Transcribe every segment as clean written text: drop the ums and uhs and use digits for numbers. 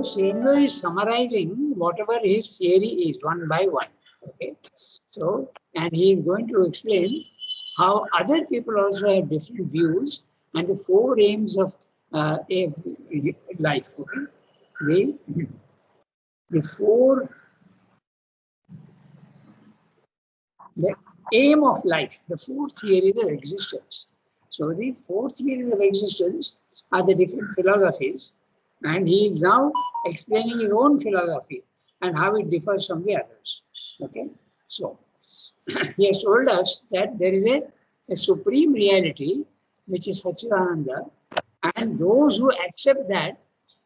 So Sri Aurobindo is summarizing whatever his theory is one by one. Okay. So, and he is going to explain how other people also have different views and the four aims of a life. Okay. The four, the aim of life, the four theories of existence. So the four theories of existence are the different philosophies, and he is now explaining his own philosophy and how it differs from the others. Okay, so he has told us that there is a supreme reality which is Satchidananda, and those who accept that,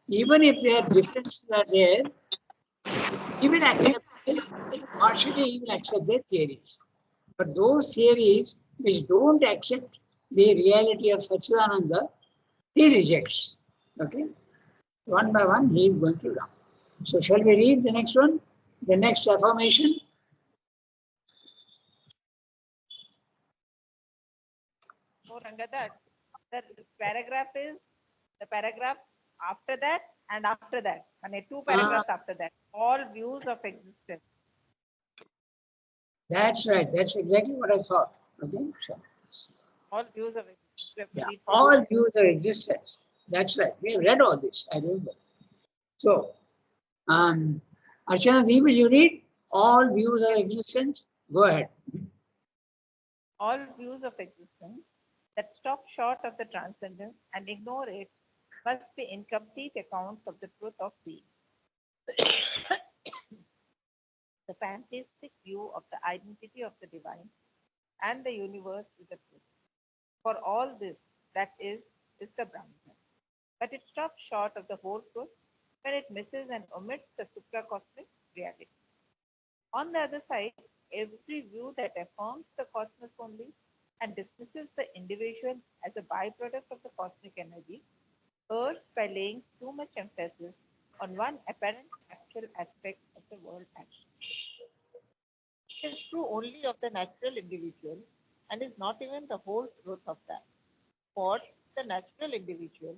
even if their differences are there, he will accept, partially he will accept their theories. But those theories which don't accept the reality of Satchidananda, he rejects. Okay? One by one, he is going to learn. So shall we read the next one? The next affirmation? So Rangadat, the paragraph is the paragraph after that and after that. And two paragraphs after that. All views of existence. That's right. That's exactly what I thought. Okay? So, all views of existence. Yeah, all views of existence. That's right. We have read all this. I remember. So, Archana Dee, will you read all views of existence? Go ahead. All views of existence that stop short of the transcendence and ignore it must be incomplete accounts of the truth of being. The fantastic view of the identity of the divine and the universe is the truth. For all this, that is the Brahman. But it stops short of the whole truth when it misses and omits the supracosmic reality. On the other side, every view that affirms the cosmos only and dismisses the individual as a byproduct of the cosmic energy errs by laying too much emphasis on one apparent actual aspect of the world action. It is true only of the natural individual and is not even the whole truth of that. For the natural individual,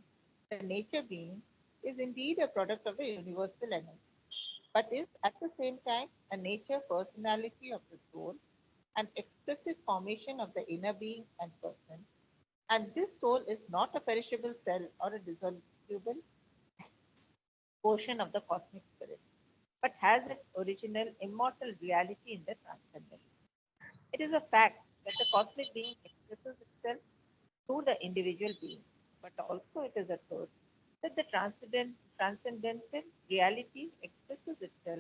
the nature being, is indeed a product of the universal energy, but is at the same time a nature personality of the soul, an expressive formation of the inner being and person. And this soul is not a perishable cell or a dissoluble portion of the cosmic spirit, but has its original immortal reality in the transcendent. It is a fact that the cosmic being expresses itself through the individual being, but also it is a truth that the transcendental reality expresses itself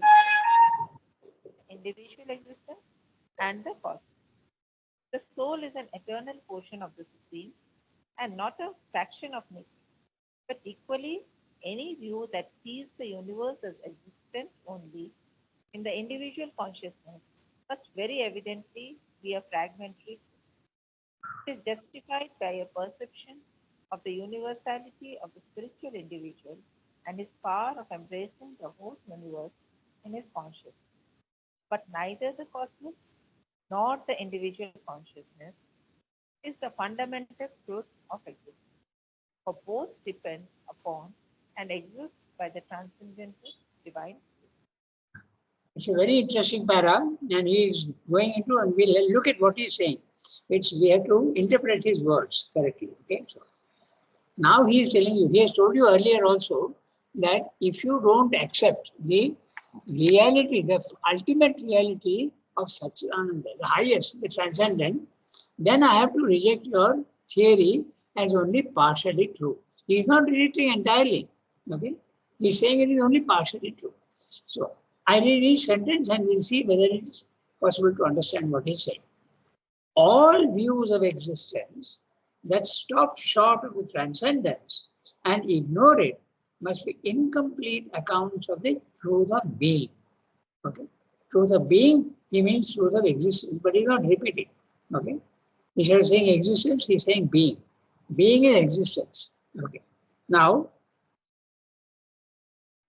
in individual existence and the cosmos. The soul is an eternal portion of the Supreme and not a fraction of nature. But equally, any view that sees the universe as existence only in the individual consciousness must very evidently be a fragmentary. It is justified by a perception of the universality of the spiritual individual and his power of embracing the whole universe in his consciousness. But neither the cosmos nor the individual consciousness is the fundamental truth of existence, for both depend upon and exist by the transcendental divine. It's a very interesting para, and he is going into, and we'll look at what he's saying. We have to interpret his words correctly. Okay, so now he is telling you. He has told you earlier also that if you don't accept the reality, the ultimate reality of Satchidananda, the highest, the transcendent, then I have to reject your theory as only partially true. He is not rejecting entirely. Okay, he is saying it is only partially true. So I read each sentence and we'll see whether it is possible to understand what he's saying. All views of existence that stop short of the transcendence and ignore it must be incomplete accounts of the truth of being. Okay? Truth of being, he means truth of existence, but he's not repeating. Okay? Instead of saying existence, he's saying being. Being is existence. Okay. Now,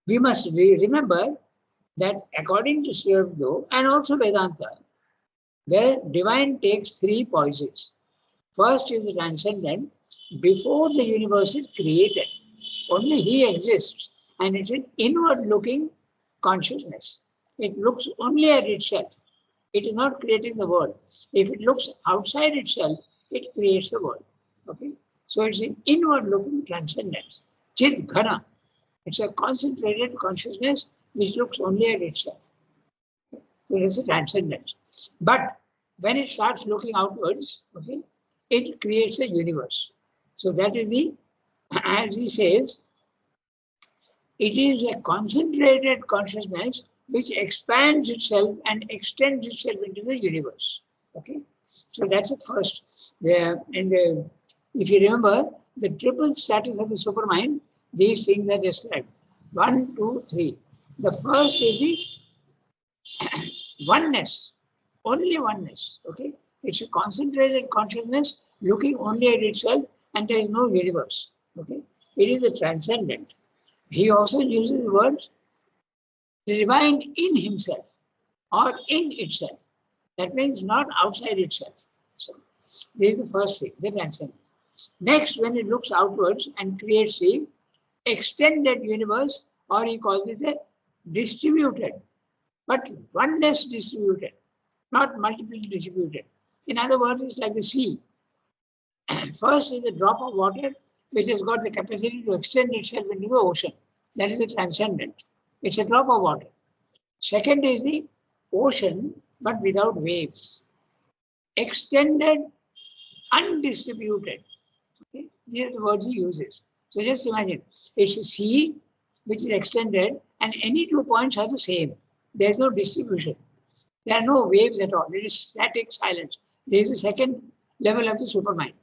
we must remember that according to Sri Aurobindo and also Vedanta, the divine takes three poises. First is the transcendent. Before the universe is created, only he exists. and it's an inward-looking consciousness. It looks only at itself. It is not creating the world. If it looks outside itself, it creates the world. Okay? So it's an inward-looking transcendence. Chit Ghana. It's a concentrated consciousness which looks only at itself. It is a transcendence. But when it starts looking outwards, okay, it creates a universe. So that is the, as he says, it is a concentrated consciousness which expands itself and extends itself into the universe. Okay, so that's the first. If you remember the triple status of the supermind, these things are described. 1, 2, 3. The first is the oneness, only oneness. Okay, it's a concentrated consciousness looking only at itself, and there is no universe. Okay, it is a transcendent. He also uses the words the divine in himself or in itself. That means not outside itself. So this is the first thing, the transcendent. Next, when it looks outwards and creates the extended universe, or he calls it a distributed, but oneness distributed, not multiple distributed. In other words, it's like the sea. First is a drop of water which has got the capacity to extend itself into the ocean. That is the transcendent. It's a drop of water. Second is the ocean, but without waves. Extended, undistributed. Okay? These are the words he uses. So just imagine, it's a sea which is extended, and any 2 points are the same. There is no distribution. There are no waves at all. There is static silence. There is a second level of the supermind.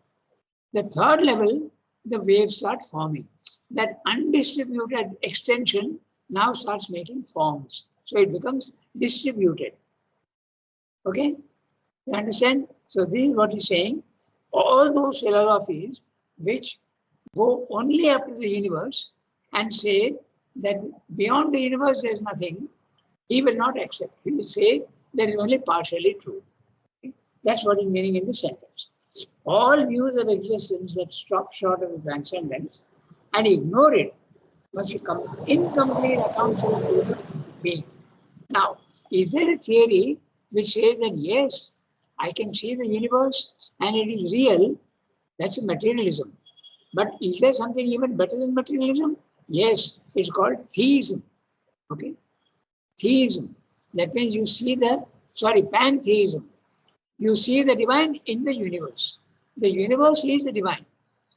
The third level, the waves start forming. That undistributed extension now starts making forms. So it becomes distributed. Okay? You understand? So this is what he's saying. All those philosophies which go only up to the universe and say that beyond the universe there is nothing, he will not accept. He will say that is only partially true. Okay? That's what is meaning in the sentence. All views of existence that stop short of the transcendence and ignore it must become incomplete accounts of human being. Now, is there a theory which says that yes, I can see the universe and it is real? That's a materialism. But is there something even better than materialism? Yes, it's called theism. Okay? Theism. That means you see pantheism. You see the divine in the universe. The universe is the divine.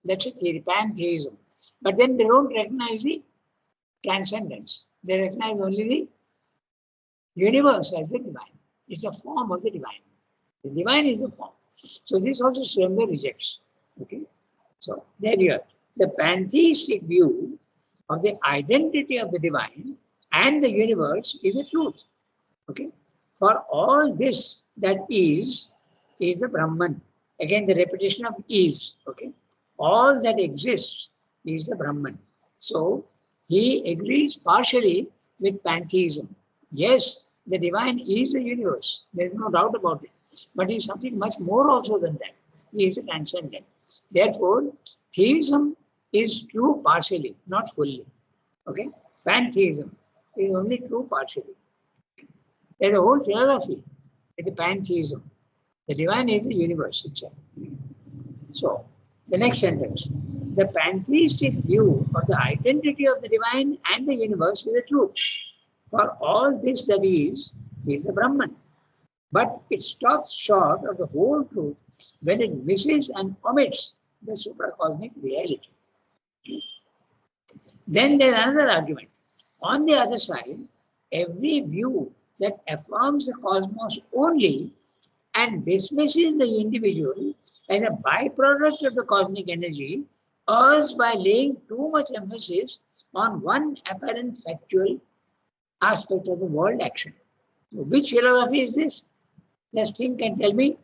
That's a theory, pantheism. But then they don't recognize the transcendence. They recognize only the universe as the divine. It's a form of the divine. The divine is the form. So this also Sremda rejects. Okay? So there you are. The pantheistic view of the identity of the divine and the universe is a truth. Okay? For all this that is the Brahman. Again, the repetition of is. Okay? All that exists is the Brahman. So he agrees partially with pantheism. Yes, the divine is the universe. There is no doubt about it. But he is something much more also than that. He is a transcendent. Therefore, theism is true partially, not fully. Okay? Pantheism is only true partially. There is a whole philosophy with the pantheism. The divine is the universe itself. So, the next sentence. The pantheistic view of the identity of the divine and the universe is the truth. For all this that is the Brahman. But it stops short of the whole truth when it misses and omits the supracosmic reality. Then there is another argument. On the other side, every view that affirms the cosmos only and dismisses the individual as a byproduct of the cosmic energy errs by laying too much emphasis on one apparent factual aspect of the world action. So which philosophy is this? Just think and tell me.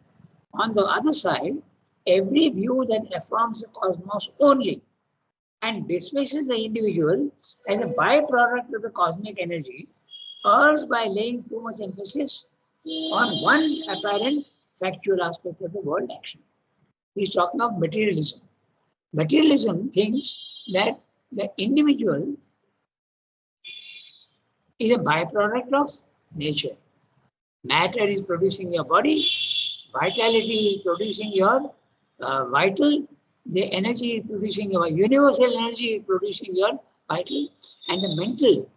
On the other side, every view that affirms the cosmos only and dismisses the individual as a byproduct of the cosmic energy errs by laying too much emphasis on one apparent factual aspect of the world action. He's talking of materialism. Materialism thinks that the individual is a byproduct of nature. Matter is producing your body, vitality is producing your vital, the energy is producing your universal energy is producing your vital, and the mental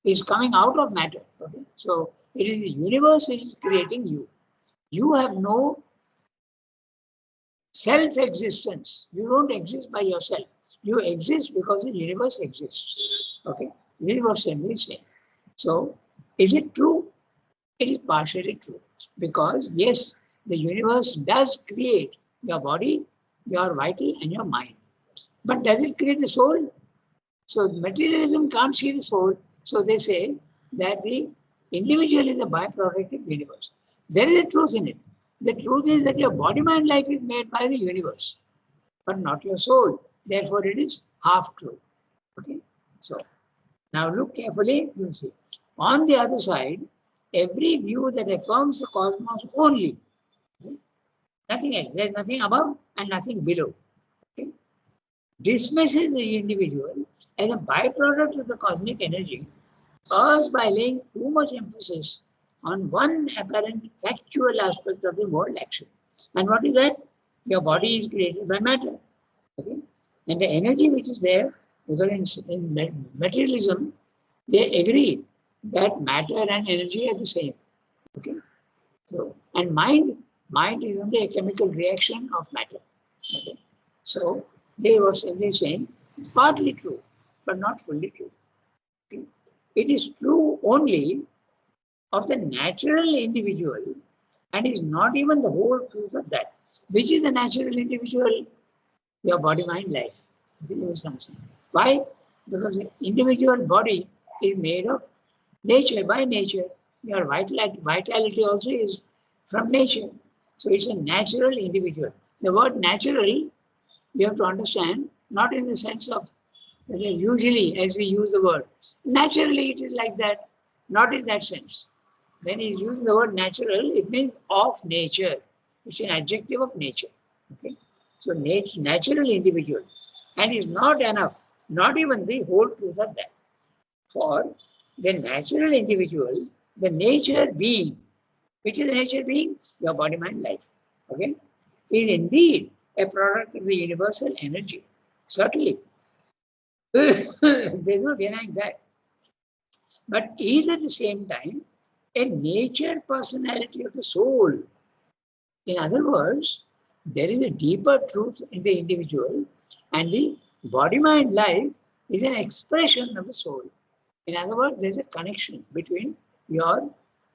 is coming out of matter. Okay? So it is the universe is creating you. You have no self-existence. You don't exist by yourself. You exist because the universe exists. Okay? This is what Swami is saying. So, is it true? It is partially true. Because, yes, the universe does create your body, your vital, and your mind. But does it create the soul? So, materialism can't see the soul. So, they say that the individual is a byproduct of the universe. There is a truth in it. The truth is that your body, mind, life is made by the universe, but not your soul. Therefore, it is half true. Okay. So now look carefully. You'll see. On the other side, every view that affirms the cosmos only, okay, nothing else. There's nothing above and nothing below. Okay, dismisses the individual as a byproduct of the cosmic energy, caused by laying too much emphasis on one apparent factual aspect of the world action. And what is that? Your body is created by matter. Okay? And the energy which is there, because in materialism, they agree that matter and energy are the same. Okay? So, and mind is only a chemical reaction of matter. Okay? So they were simply saying partly true, but not fully true. Okay? It is true only of the natural individual and is not even the whole truth of that. Which is the natural individual? Your body, mind, life. Why? Because the individual body is made of nature, by nature. Your vitality also is from nature. So it's a natural individual. The word natural, you have to understand, not in the sense of usually as we use the word. Naturally it is like that, not in that sense. When he uses the word natural, it means of nature. It's an adjective of nature. Okay? So natural individual. And is not enough, not even the whole truth of that. For the natural individual, the nature being, which is the nature being? Your body, mind, life. Okay? Is indeed a product of the universal energy. Certainly. There's no denying that. But is at the same time a nature personality of the soul. In other words, there is a deeper truth in the individual, and the body, mind, life is an expression of the soul. In other words, there's a connection between your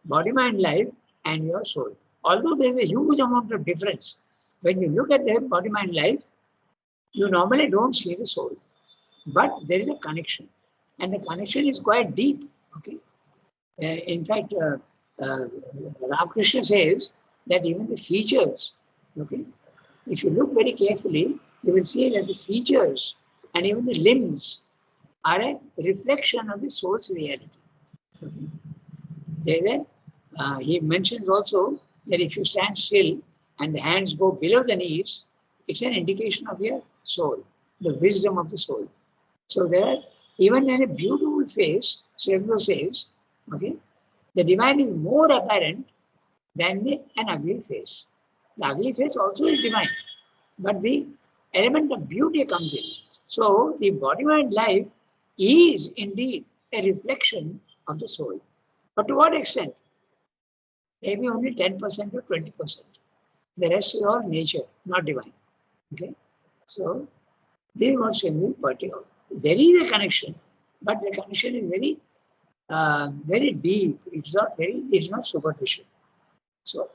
body, mind, life and your soul. Although there's a huge amount of difference, when you look at the body, mind, life, you normally don't see the soul. But there is a connection, and the connection is quite deep. Okay. In fact, Ramakrishna says that even the features, okay, if you look very carefully, you will see that the features and even the limbs are a reflection of the soul's reality. Okay. He mentions also that if you stand still and the hands go below the knees, it's an indication of your soul, the wisdom of the soul. So there are, even in a beautiful face, Srivastava says, okay, the divine is more apparent than an ugly face. The ugly face also is divine, but the element of beauty comes in. So the body, mind, life is indeed a reflection of the soul. But to what extent? Maybe only 10% or 20%. The rest is all nature, not divine. Okay? So this is what Swami pointing out. There is a connection, but the connection is very deep. It's not superficial. So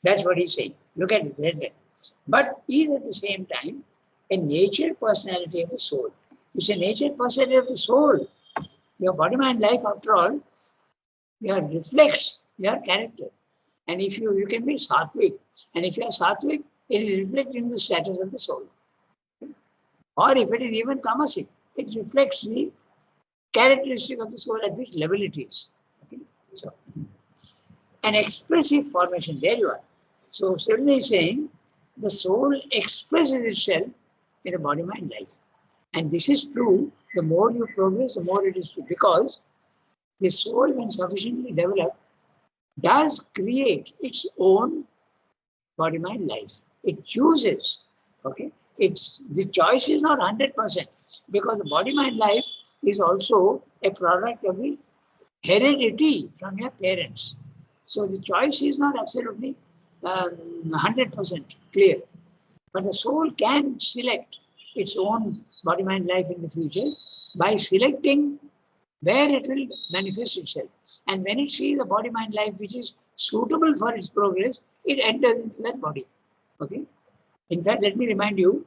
that's what he's saying. Look at it. But is at the same time a nature personality of the soul. It's a nature personality of the soul. Your body, mind, life, after all, reflects your character. And if you can be sattvic, and if you are sattvic, it is reflecting the status of the soul. Or if it is even tamasic, it reflects the characteristic of the soul at which level it is. Okay? So, an expressive formation, there you are. So, Srivastava is saying the soul expresses itself in the body, mind, life. And this is true, the more you progress, the more it is true. Because the soul, when sufficiently developed, does create its own body-mind life. It chooses, okay? The choice is not 100% because the body-mind life is also a product of the heredity from your parents. So the choice is not absolutely 100% clear. But the soul can select its own body-mind life in the future by selecting where it will manifest itself. And when it sees the body-mind life which is suitable for its progress, it enters into that body. Okay. In fact, let me remind you,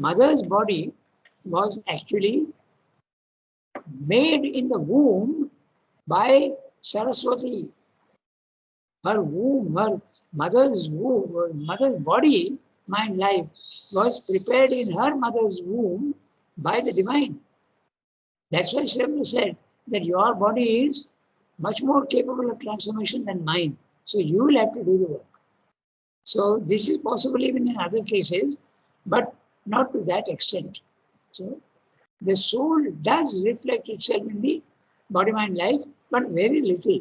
mother's body was actually made in the womb by Saraswati. Her womb, her mother's womb, her mother's body, mind life, was prepared in her mother's womb by the divine. That's why Sri said that your body is much more capable of transformation than mine. So you will have to do the work. So this is possible even in other cases, but not to that extent. So the soul does reflect itself in the body-mind life, but very little.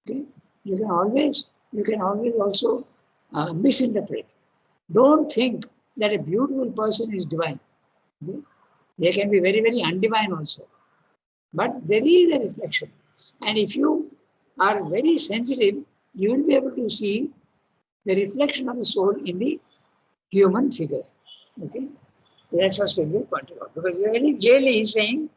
Okay? You can always also misinterpret. Don't think that a beautiful person is divine. Okay? They can be very, very undivine also. But there is a reflection. And if you are very sensitive, you will be able to see the reflection of the soul in the human figure. Okay? That's what Sri pointed out. Because very clearly he's saying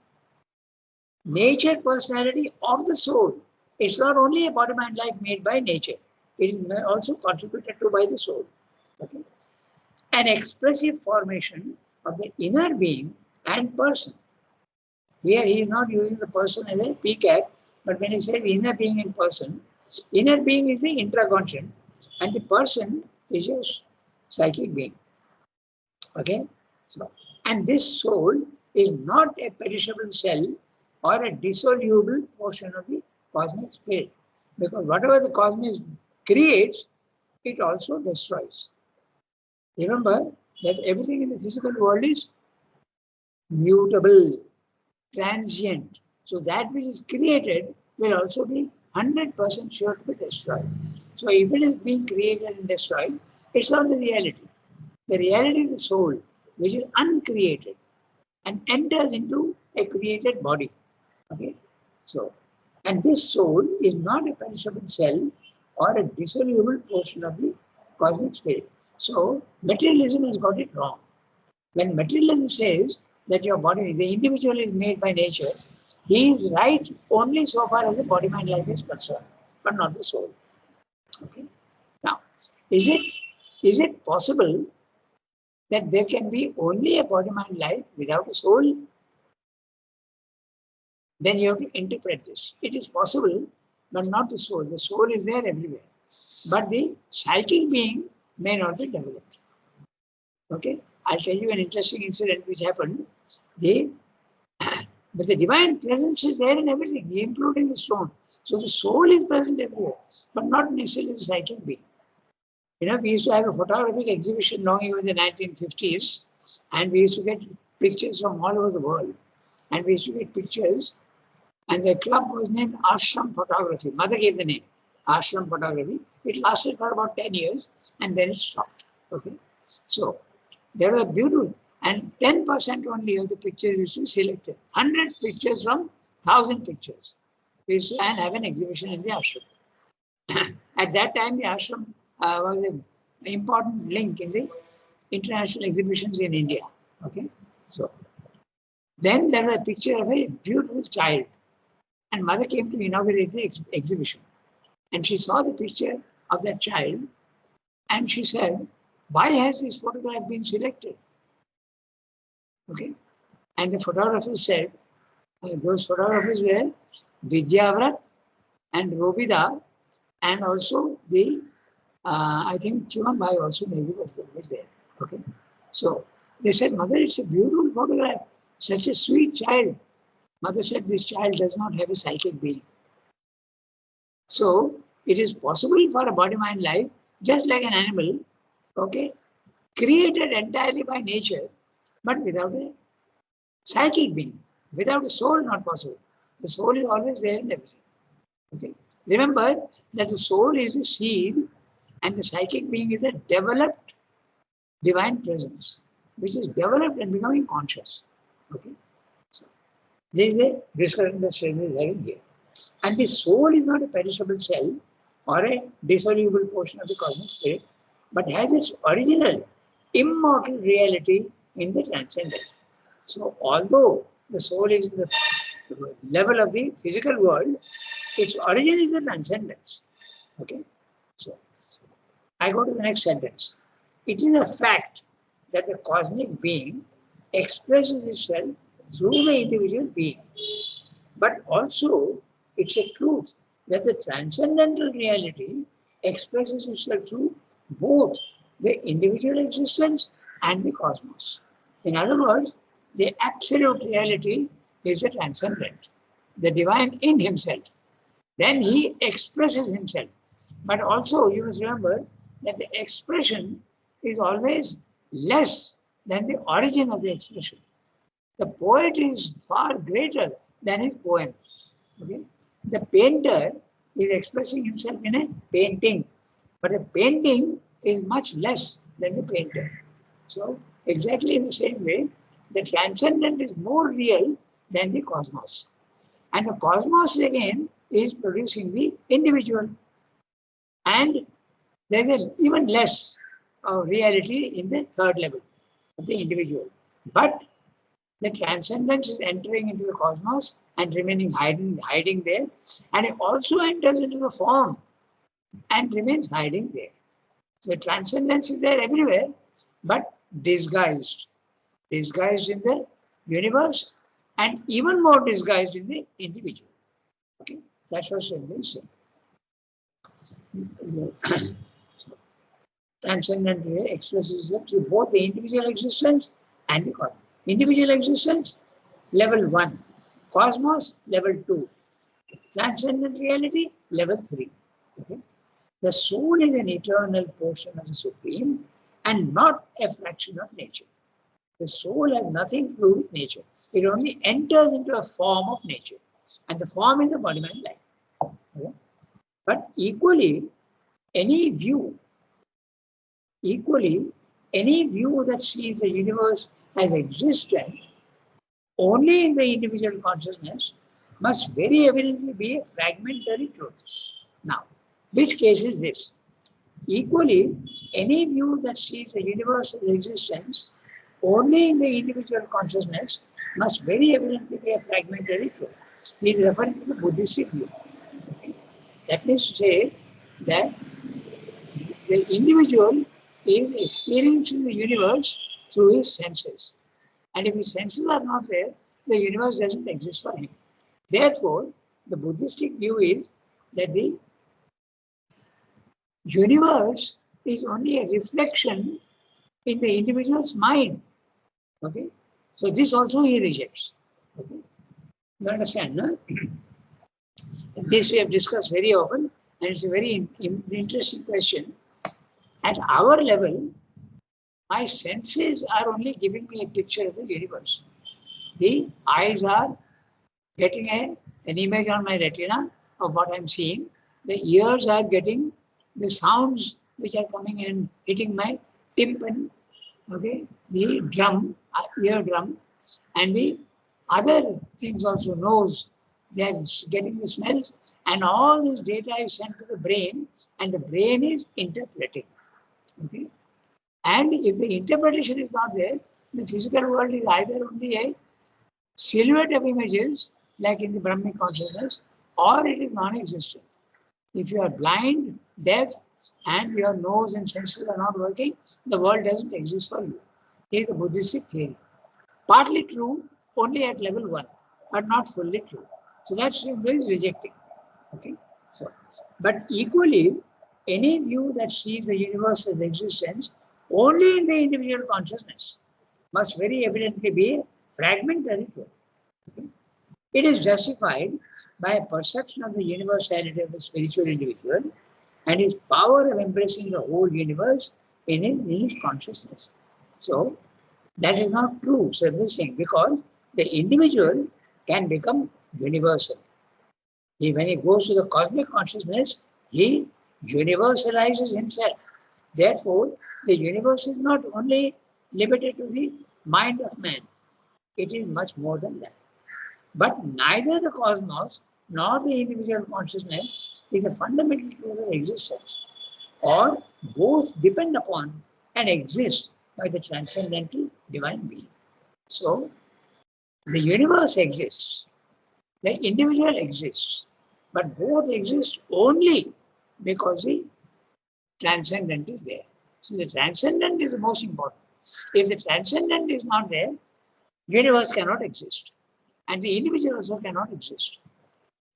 nature personality of the soul. It's not only a body mind life made by nature. It is also contributed to by the soul. Okay? An expressive formation of the inner being and person. Here he is not using the person as a peacock, but when he says inner being and person, inner being is the intraconscious and the person is your psychic being. Okay? So, and this soul is not a perishable cell or a dissoluble portion of the cosmic spirit. Because whatever the cosmos creates, it also destroys. Remember that everything in the physical world is mutable, transient. So that which is created will also be 100% sure to be destroyed. So if it is being created and destroyed, it's not the reality. The reality is the soul, which is uncreated and enters into a created body. Okay? So, and this soul is not a perishable cell or a dissoluble portion of the cosmic spirit. So, materialism has got it wrong. When materialism says that your body, the individual is made by nature, he is right only so far as the body-mind life is concerned, but not the soul. Okay? Now, is it possible that there can be only a body-mind life without a soul? Then you have to interpret this. It is possible, but not the soul. The soul is there everywhere. But the psychic being may not be developed. Okay? I'll tell you an interesting incident which happened. But the divine presence is there in everything, including the stone. So the soul is present everywhere, but not necessarily the psychic being. You know, we used to have a photographic exhibition long ago in the 1950s, and we used to get pictures from all over the world. And we used to get pictures, and the club was named Ashram Photography. Mother gave the name, Ashram Photography. It lasted for about 10 years, and then it stopped. Okay, so there were beautiful, and 10% only of the pictures used to be selected. 100 pictures from 1,000 pictures. We used to have an exhibition in the ashram. At that time, the ashram was an important link in the international exhibitions in India. Okay, so then there was a picture of a beautiful child, and mother came to inaugurate the exhibition, and she saw the picture of that child, and she said, "Why has this photograph been selected?" Okay, and the photographers said, those photographers were Vidyavrat and Robida, and also the I think Chivambai also maybe was there. Okay, so they said, "Mother, it's a beautiful photograph, such a sweet child." Mother said, "This child does not have a psychic being." So it is possible for a body-mind life, just like an animal, okay, created entirely by nature, but without a psychic being, without a soul, not possible. The soul is always there in everything. Okay. Remember that the soul is the seed and the psychic being is a developed divine presence, which is developed and becoming conscious. Okay. So this is a discussion that Sridhar is having here. And the soul is not a perishable cell or a dissoluble portion of the cosmic spirit, but has its original immortal reality in the transcendence. So although the soul is in the level of the physical world, its origin is the transcendence. Okay. So I go to the next sentence. It is a fact that the cosmic being expresses itself through the individual being. But also, it's a truth that the transcendental reality expresses itself through both the individual existence and the cosmos. In other words, the absolute reality is the transcendent, the divine in himself. Then he expresses himself. But also, you must remember that the expression is always less than the origin of the expression. The poet is far greater than his poem. Okay? The painter is expressing himself in a painting, but the painting is much less than the painter. So, exactly in the same way, the transcendent is more real than the cosmos. And the cosmos again is producing the individual. And there is even less reality in the third level of the individual. But the transcendence is entering into the cosmos and remaining hiding there. And it also enters into the form and remains hiding there. So transcendence is there everywhere, but disguised. Disguised in the universe and even more disguised in the individual. Okay, that's what Sridhar is saying. Transcendent expresses itself through both the individual existence and the cosmos. Individual existence, level 1. Cosmos, level 2. Transcendent reality, level 3. Okay? The soul is an eternal portion of the Supreme and not a fraction of nature. The soul has nothing to do with nature. It only enters into a form of nature. And the form is the body-mind life. Okay? But equally, any view that sees the universe as existent only in the individual consciousness must very evidently be a fragmentary truth. Now, which case is this? Equally, any view that sees the universe as existence only in the individual consciousness must very evidently be a fragmentary truth. He is referring to the Buddhistic view. Okay? That means to say that the individual is experiencing the universe through his senses. And if his senses are not there, the universe doesn't exist for him. Therefore, the Buddhistic view is that the universe is only a reflection in the individual's mind. Okay? So this also he rejects. Okay? You understand, no? This we have discussed very often, and it's a very interesting question. At our level, my senses are only giving me a picture of the universe. The eyes are getting an image on my retina of what I'm seeing. The ears are getting the sounds which are coming and hitting my tympan, okay, the drum, eardrum, and the other things also, nose, they're getting the smells, and all this data is sent to the brain, and the brain is interpreting. Okay? And if the interpretation is not there, the physical world is either only a silhouette of images, like in the Brahmic consciousness, or it is non-existent. If you are blind, deaf, and your nose and senses are not working, the world doesn't exist for you. This is the Buddhistic theory. Partly true, only at level 1, but not fully true. So that's what is rejecting. Okay. So, but equally, any view that sees the universe as existence only in the individual consciousness must very evidently be a fragmentary truth. Okay. It is justified by a perception of the universality of the spiritual individual and his power of embracing the whole universe in his consciousness. So that is not true, so saying, because the individual can become universal. When he goes to the cosmic consciousness, he universalizes himself. Therefore, the universe is not only limited to the mind of man, it is much more than that. But neither the cosmos nor the individual consciousness is a fundamental truth of existence, or both depend upon and exist by the transcendental divine being. So, the universe exists, the individual exists, but both exist only because the transcendent is there. So the transcendent is the most important. If the transcendent is not there, universe cannot exist, and the individual also cannot exist.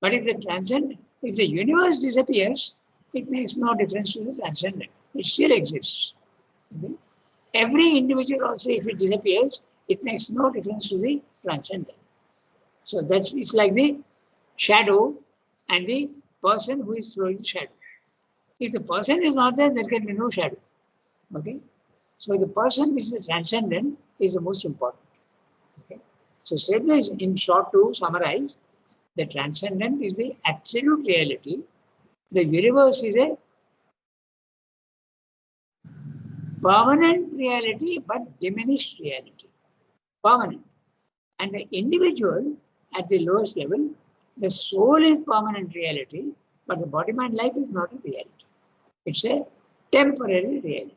But if the universe disappears, it makes no difference to the transcendent. It still exists. Okay? Every individual also, if it disappears, it makes no difference to the transcendent. So it's like the shadow and the person who is throwing the shadow. If the person is not there, there can be no shadow. Okay? So the person which is the transcendent is the most important. Okay? So simply in short to summarize, the transcendent is the absolute reality. The universe is a permanent reality but diminished reality. Permanent. And the individual at the lowest level, the soul is permanent reality, but the body-mind life is not a reality. It's a temporary reality,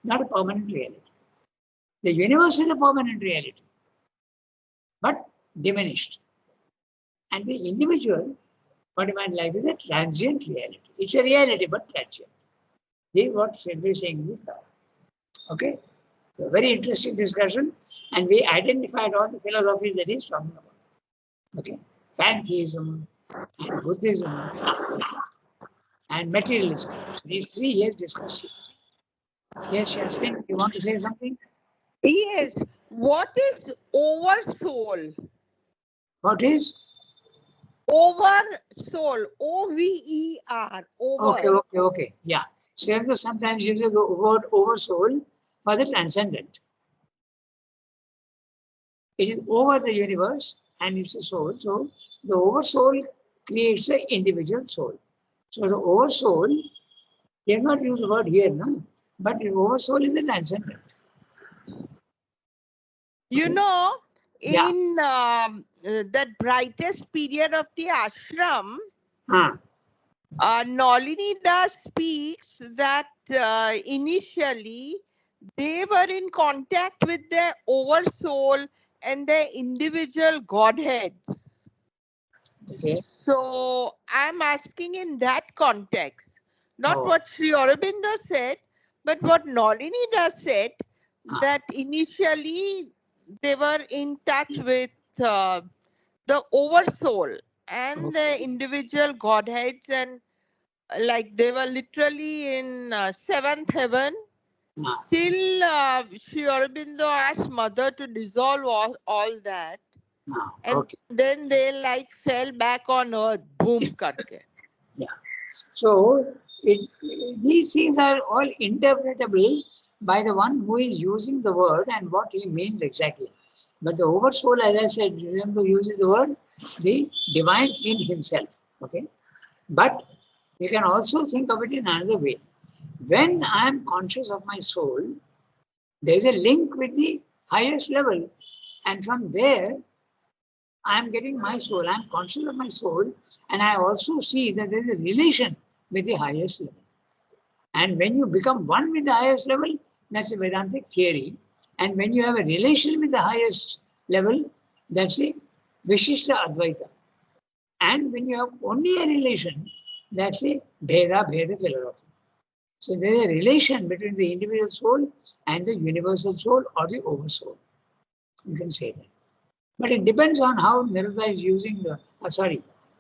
not a permanent reality. The universe is a permanent reality, but diminished. And the individual body-mind life is a transient reality. It's a reality, but transient. This is what Shakespeare is saying in this power. Okay? So very interesting discussion, and we identified all the philosophies that he's talking about. Okay? Pantheism, and Buddhism, and materialism. These three he has discussed. Yes, Shaswin, you want to say something? Yes. What is oversoul? What is? Oversoul. O-V-E-R. Over. Okay. Yeah. Shaswin sometimes uses the word oversoul for the transcendent. It is over the universe and it's a soul. So the oversoul creates the individual soul. So the oversoul, he has not used the word here, no? But the oversoul is the transcendent. You know, Yeah. in that brightest period of the ashram, Nalini Das speaks that initially they were in contact with their oversoul and their individual godheads. Okay. So I'm asking in that context, not Oh. what Sri Aurobindo said, but what Nalini Das said, that initially they were in touch with the oversoul and the individual godheads, and like they were literally in seventh heaven till Sri Aurobindo asked Mother to dissolve all that. And then they like fell back on earth, boom karke. Yeah. So these things are all interpretable by the one who is using the word and what he means exactly. But the oversoul, as I said, remember uses the word the divine in himself. Okay. But you can also think of it in another way. When I am conscious of my soul, there is a link with the highest level, and from there I am getting my soul, I am conscious of my soul, and I also see that there is a relation with the highest level. And when you become one with the highest level, that's a Vedantic theory. And when you have a relation with the highest level, that's a Vishishta Advaita. And when you have only a relation, that's a Bheda philosophy. So there is a relation between the individual soul and the universal soul or the oversoul. You can say that. But it depends on how Nirvana is using the,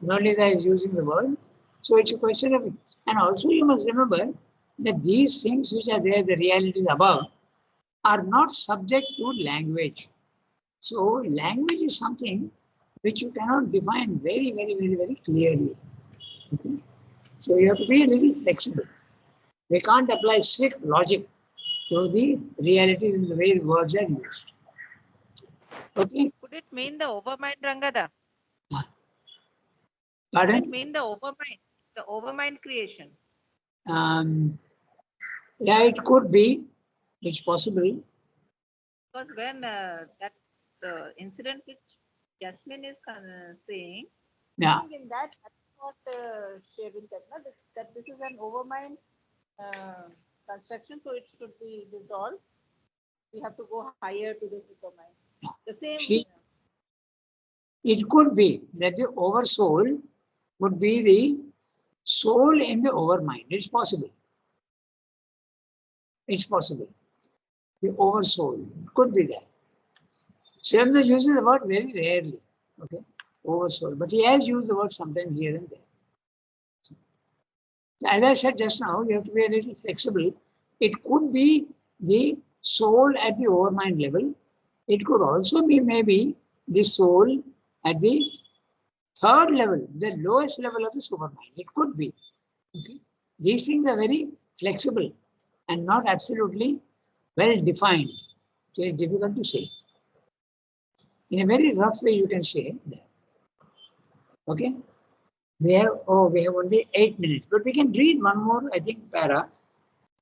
Nalita is using the word. So it's a question of, and also you must remember that these things which are there, the realities above, are not subject to language. So language is something which you cannot define very clearly. Okay? So you have to be a little flexible. We can't apply strict logic to the realities in the way the words are used. Okay? Could it mean the overmind, Rangada? Pardon? That mean the overmind creation. Yeah, it could be. It's possible. Because when that the incident which Jasmine is saying, Yeah. I think in that that's what Shavin said, no? That this is an overmind construction, so it should be dissolved. We have to go higher to the supermind. The same. See, it could be that the oversoul would be the soul in the overmind. It's possible. It's possible. The oversoul could be that. Srinath uses the word very rarely. Okay, oversoul, but he has used the word sometimes here and there. As I said just now, you have to be a little flexible. It could be the soul at the overmind level. It could also be maybe the soul at the third level, the lowest level of the supermind. It could be. Okay? These things are very flexible and not absolutely well defined. So it's difficult to say. In a very rough way, you can say that. Okay? We have only 8 minutes, but we can read one more, I think, para.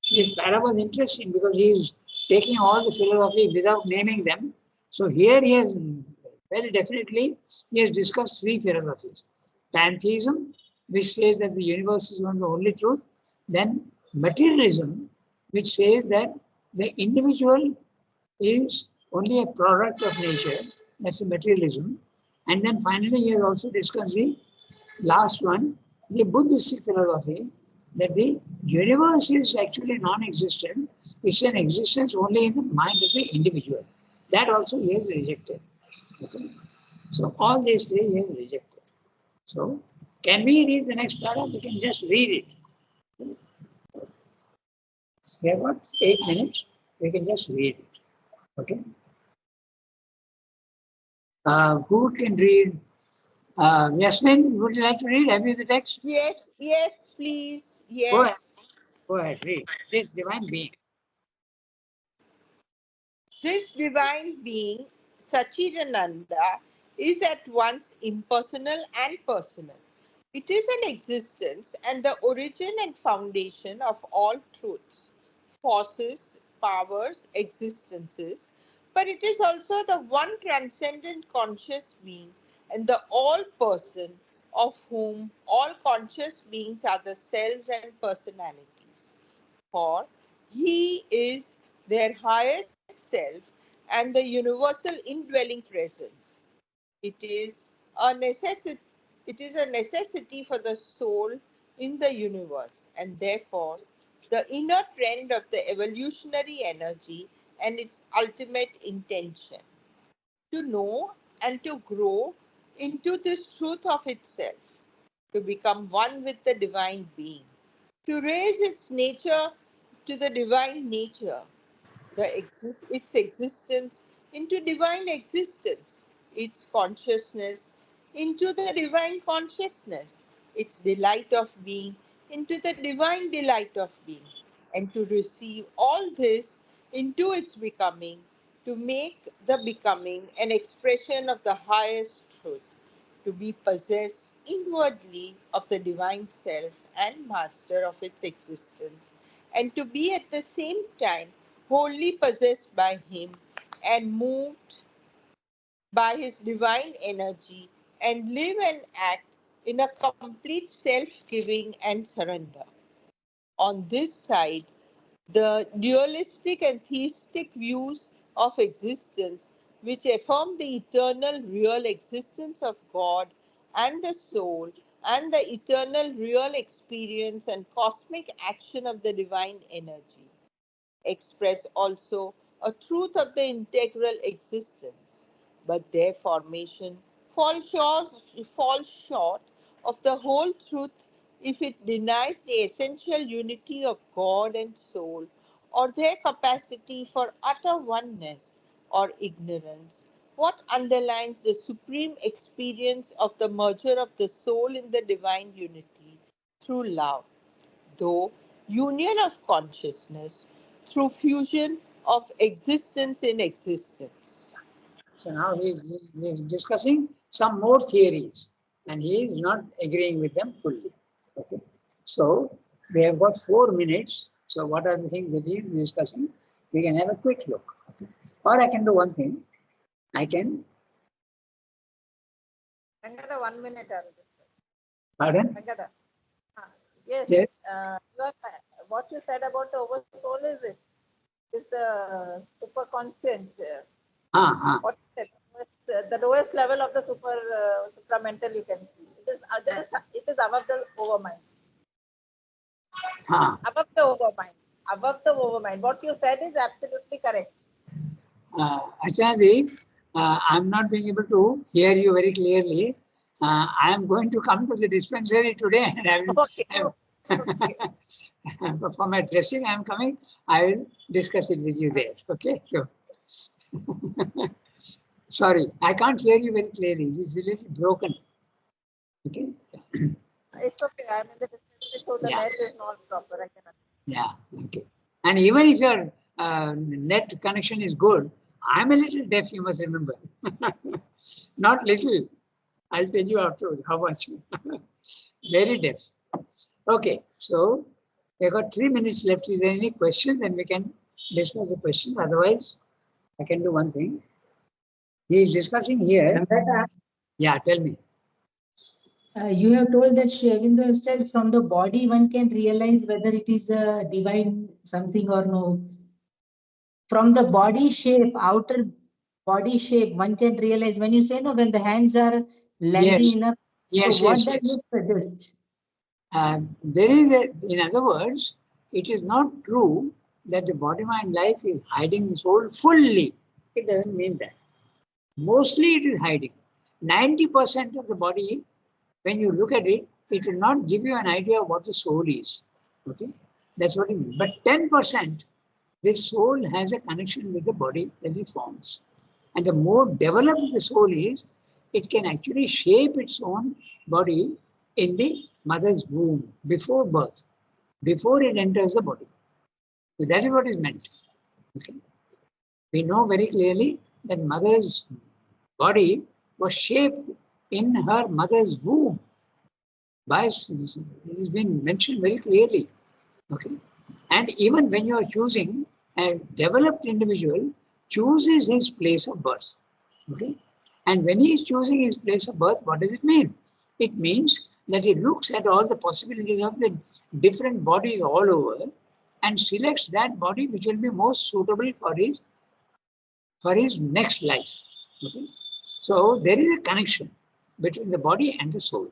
This para was interesting because he is taking all the philosophy without naming them. So here he has very definitely, he has discussed 3 philosophies. Pantheism, which says that the universe is one of the only truth. Then materialism, which says that the individual is only a product of nature. That's a materialism. And then finally, he has also discussed the last one, the Buddhist philosophy, that the universe is actually non-existent. It's an existence only in the mind of the individual. That also he has rejected. Okay? So all these 3 he has rejected. So can we read the next paragraph? We can just read it. We have got 8 minutes. We can just read it. Okay. Who can read? Yasmin, would you like to read? Have you the text? Yes, yes, please. Yes. Go ahead. Go ahead. Read. This divine being. This divine being, Sachidananda, is at once impersonal and personal. It is an existence and the origin and foundation of all truths, forces, powers, existences, but it is also the one transcendent conscious being and the all person of whom all conscious beings are the selves and personalities. For he is their highest self and the universal indwelling presence. It is a necessity. It is a necessity for the soul in the universe, and therefore the inner trend of the evolutionary energy and its ultimate intention to know and to grow into this truth of itself, to become one with the divine being, to raise its nature to the divine nature, its existence into divine existence, its consciousness into the divine consciousness, its delight of being into the divine delight of being, and to receive all this into its becoming, to make the becoming an expression of the highest truth, to be possessed inwardly of the divine self and master of its existence, and to be at the same time wholly possessed by him and moved by his divine energy and live and act in a complete self-giving and surrender. On this side, the dualistic and theistic views of existence, which affirm the eternal real existence of God and the soul, and the eternal real experience and cosmic action of the divine energy, express also a truth of the integral existence, but their formation falls short of the whole truth if it denies the essential unity of God and soul, or their capacity for utter oneness or ignorance. What underlines the supreme experience of the merger of the soul in the divine unity through love, though union of consciousness through fusion of existence in existence. So now he's discussing some more theories. and he is not agreeing with them fully. Okay. So we have got 4 minutes. So what are the things that he is discussing? We can have a quick look. Okay. Or I can do one thing. I can, Another 1 minute. pardon? Angada. Yes. Yes. What you said about the oversoul is it? Is the superconscious. What is it? The lowest level of the supramental you can see. It is above the overmind. Above the overmind. Above the overmind. What you said is absolutely correct. Acharya, I'm not being able to hear you very clearly. I am going to come to the dispensary today and I will, Okay. for my dressing, I am coming. I will discuss it with you there. Okay, sure. Sorry, I can't hear you very clearly. This is a little broken. Okay. It's okay. I'm in the dispensary, so the Yeah. net is not proper. I cannot. Yeah, okay. And even if your net connection is good, I'm a little deaf, you must remember. Not little. I'll tell you afterwards how much. Very deaf. Okay, so we've got 3 minutes left. Is there any question? Then we can discuss the question. Otherwise, I can do one thing. He is discussing here. Yeah, tell me. You have told that Sri Aurobindo said from the body one can realize whether it is a divine something or no. From the body shape, outer body shape, one can realize when you say no, when the hands are lengthy Yes. enough. Yes, so what yes, does yes. it suggest? There is a, in other words, it is not true that the body mind life is hiding the soul fully. It doesn't mean that. Mostly it is hiding. 90% of the body, when you look at it, it will not give you an idea of what the soul is. Okay, that's what it means. But 10%, this soul has a connection with the body that it forms. And the more developed the soul is, it can actually shape its own body in the mother's womb before birth, before it enters the body. So that is what is meant. Okay. We know very clearly that mother's body was shaped in her mother's womb. By, it has been mentioned very clearly. Okay. And even when you are choosing, a developed individual chooses his place of birth. Okay. And when he is choosing his place of birth, what does it mean? It means that he looks at all the possibilities of the different bodies all over and selects that body which will be most suitable for his next life. Okay. So there is a connection between the body and the soul.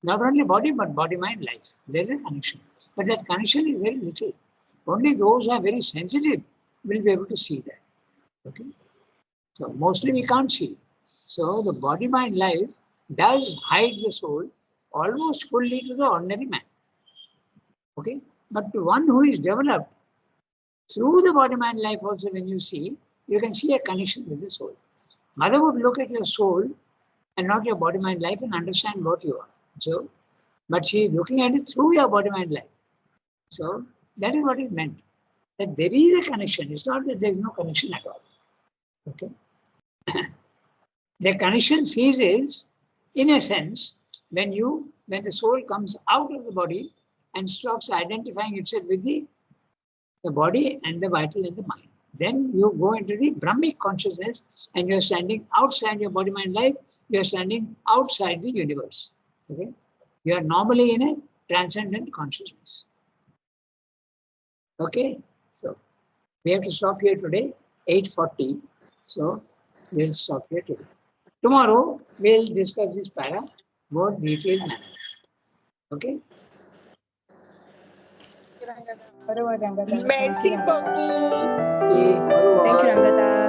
Not only body, but body, mind, life. There is a connection. But that connection is very little. Only those who are very sensitive will be able to see that. Okay. So mostly we can't see. So the body, mind, life does hide the soul almost fully to the ordinary man. Okay. But to one who is developed, through the body, mind, life also when you see, you can see a connection with the soul. Mother would look at your soul and not your body, mind, life and understand what you are. So, but she is looking at it through your body, mind, life. So that is what is meant. That there is a connection. It's not that there is no connection at all. Okay. The connection ceases, in a sense, when the soul comes out of the body and stops identifying itself with the body and the vital and the mind. Then you go into the Brahmic consciousness and you're standing outside your body, mind, life. You're standing outside the universe. Okay. You are normally in a transcendent consciousness. Okay. So we have to stop here today, 8:40. So we'll stop here today. Tomorrow we'll discuss this para more detailed manner. Okay. Merci beaucoup. Okay. Au revoir. Thank you, Rangata.